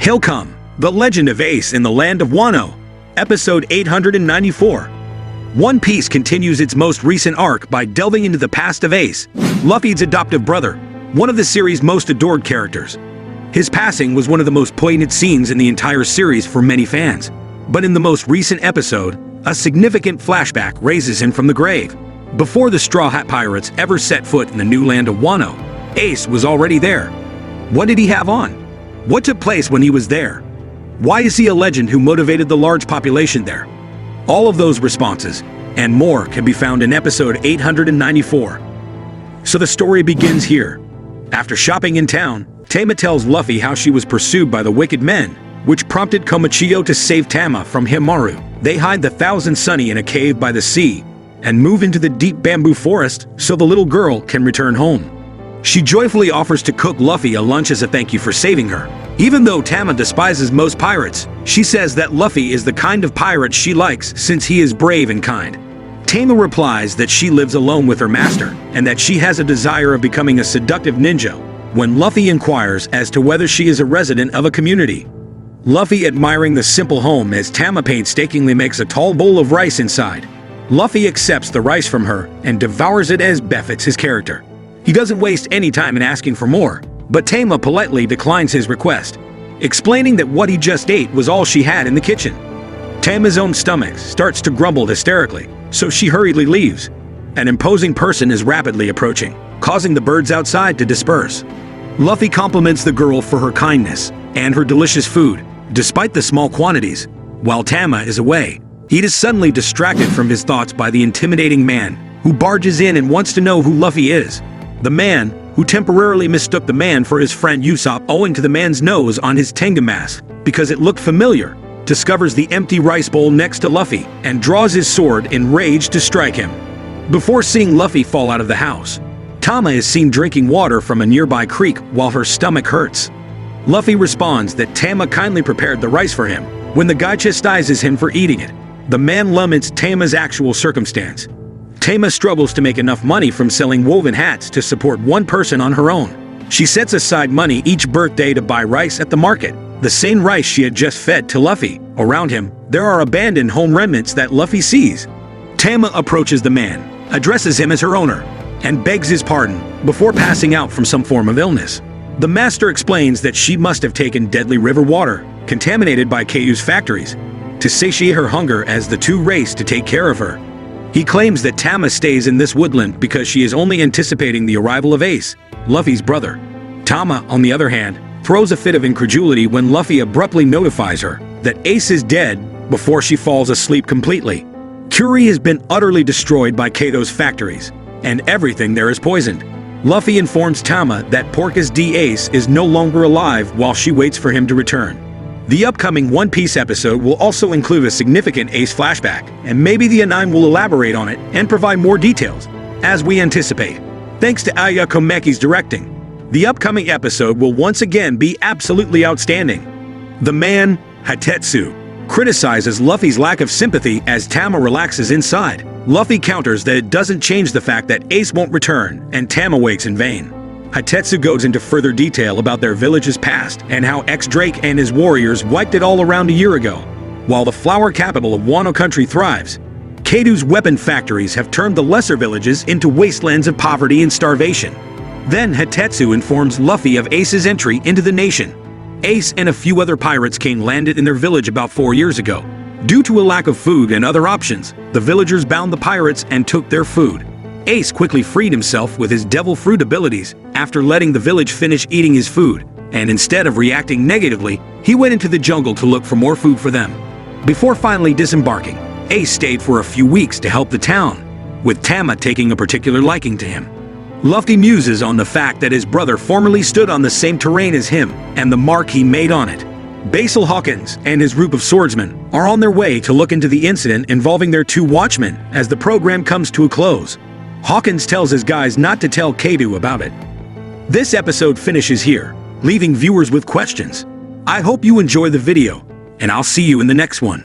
Hail come, the legend of Ace in the Land of Wano, episode 894. One Piece continues its most recent arc by delving into the past of Ace, Luffy's adoptive brother, one of the series' most adored characters. His passing was one of the most poignant scenes in the entire series for many fans, but in the most recent episode, a significant flashback raises him from the grave. Before the Straw Hat Pirates ever set foot in the new Land of Wano, Ace was already there. What did he have on? What took place when he was there? Why is he a legend who motivated the large population there? All of those responses, and more, can be found in episode 894. So the story begins here. After shopping in town, Tama tells Luffy how she was pursued by the wicked men, which prompted Komichio to save Tama from Himaru. They hide the Thousand Sunny in a cave by the sea, and move into the deep bamboo forest so the little girl can return home. She joyfully offers to cook Luffy a lunch as a thank you for saving her. Even though Tama despises most pirates, she says that Luffy is the kind of pirate she likes since he is brave and kind. Tama replies that she lives alone with her master, and that she has a desire of becoming a seductive ninja, when Luffy inquires as to whether she is a resident of a community. Luffy admiring the simple home as Tama painstakingly makes a tall bowl of rice inside. Luffy accepts the rice from her and devours it as befits his character. He doesn't waste any time in asking for more, but Tama politely declines his request, explaining that what he just ate was all she had in the kitchen. Tama's own stomach starts to grumble hysterically, so she hurriedly leaves. An imposing person is rapidly approaching, causing the birds outside to disperse. Luffy compliments the girl for her kindness and her delicious food, despite the small quantities. While Tama is away, he is suddenly distracted from his thoughts by the intimidating man, who barges in and wants to know who Luffy is. The man, who temporarily mistook the man for his friend Usopp owing to the man's nose on his Tenga mask because it looked familiar, discovers the empty rice bowl next to Luffy and draws his sword in rage to strike him. Before seeing Luffy fall out of the house, Tama is seen drinking water from a nearby creek while her stomach hurts. Luffy responds that Tama kindly prepared the rice for him when the guy chastises him for eating it. The man laments Tama's actual circumstance. Tama struggles to make enough money from selling woven hats to support one person on her own. She sets aside money each birthday to buy rice at the market, the same rice she had just fed to Luffy. Around him, there are abandoned home remnants that Luffy sees. Tama approaches the man, addresses him as her owner, and begs his pardon before passing out from some form of illness. The master explains that she must have taken deadly river water, contaminated by Kayu's factories, to satiate her hunger as the two race to take care of her. He claims that Tama stays in this woodland because she is only anticipating the arrival of Ace, Luffy's brother. Tama, on the other hand, throws a fit of incredulity when Luffy abruptly notifies her that Ace is dead before she falls asleep completely. Curie has been utterly destroyed by Kato's factories, and everything there is poisoned. Luffy informs Tama that Porcus D. Ace is no longer alive while she waits for him to return. The upcoming One Piece episode will also include a significant Ace flashback, and maybe the anime will elaborate on it and provide more details, as we anticipate. Thanks to Aya Komeki's directing, the upcoming episode will once again be absolutely outstanding. The man, Hatetsu, criticizes Luffy's lack of sympathy as Tama relaxes inside. Luffy counters that it doesn't change the fact that Ace won't return, and Tama waits in vain. Hatetsu goes into further detail about their village's past and how X-Drake and his warriors wiped it all around a year ago. While the flower capital of Wano country thrives, Kado's weapon factories have turned the lesser villages into wastelands of poverty and starvation. Then Hatetsu informs Luffy of Ace's entry into the nation. Ace and a few other pirates king landed in their village about 4 years ago. Due to a lack of food and other options, the villagers bound the pirates and took their food. Ace quickly freed himself with his devil fruit abilities after letting the village finish eating his food, and instead of reacting negatively, he went into the jungle to look for more food for them. Before finally disembarking, Ace stayed for a few weeks to help the town, with Tama taking a particular liking to him. Luffy muses on the fact that his brother formerly stood on the same terrain as him and the mark he made on it. Basil Hawkins and his group of swordsmen are on their way to look into the incident involving their two watchmen as the program comes to a close. Hawkins tells his guys not to tell Kado about it. This episode finishes here, leaving viewers with questions. I hope you enjoy the video, and I'll see you in the next one.